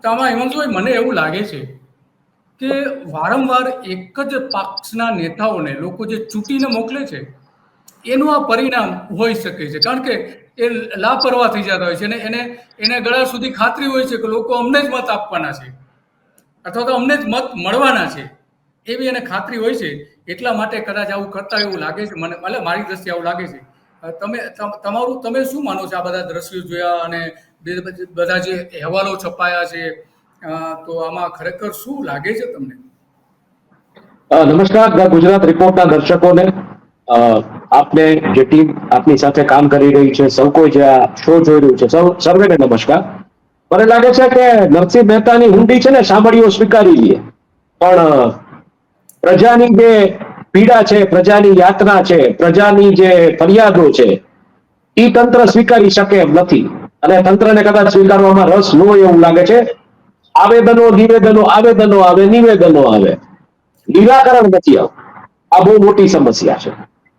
તો આમાં હેમંતભાઈ મને એવું લાગે છે કે વારંવાર એક જ પક્ષના નેતાઓને લોકો જે ચૂંટીને મોકલે છે એનું આ પરિણામ હોઈ શકે છે. કારણ કે એ લાપરવાહ થઈ જતા હોય છે અને એને ગળા સુધી ખાતરી હોય છે કે લોકો અમને જ મત આપવાના છે અથવા તો અમને જ મત મળવાના છે, એવી એને ખાતરી હોય છે. એટલા માટે કદાચ આવું કરતા એવું લાગે છે મને, એટલે મારી દ્રષ્ટિએ આવું લાગે છે. તમે શું માનો છો આ બધા દ્રશ્યો જોયા અને બધા જે અહેવાલો છપાયા છે, તો આમાં ખરેખર શું લાગે છે તમને? નમસ્કાર ગુજરાત રિપોર્ટના દર્શકોને, આપને જે ટીમ આપની સાથે કામ કરી રહી છે, સૌ કોઈ જે આ શો જોઈ રહ્યું છે, સર્વેને નમસ્કાર. મને લાગે છે કે નરસિંહ મહેતાની હુંડી છે ને સાંભળીઓ સ્વીકારી લઈએ, પણ પ્રજાની જે પીડા છે, પ્રજાની યાતના છે, પ્રજાની જે ફરિયાદો છે, એ તંત્ર સ્વીકારી શકે એમ નથી. અને તંત્રને કદાચ સ્વીકારવામાં રસ ન હોય એવું લાગે છે. આવેદનો નિવેદનો, આવેદનો આવે, નિવેદનો આવે, નિરાકરણ નથી આવતું. આ બહુ મોટી સમસ્યા છે.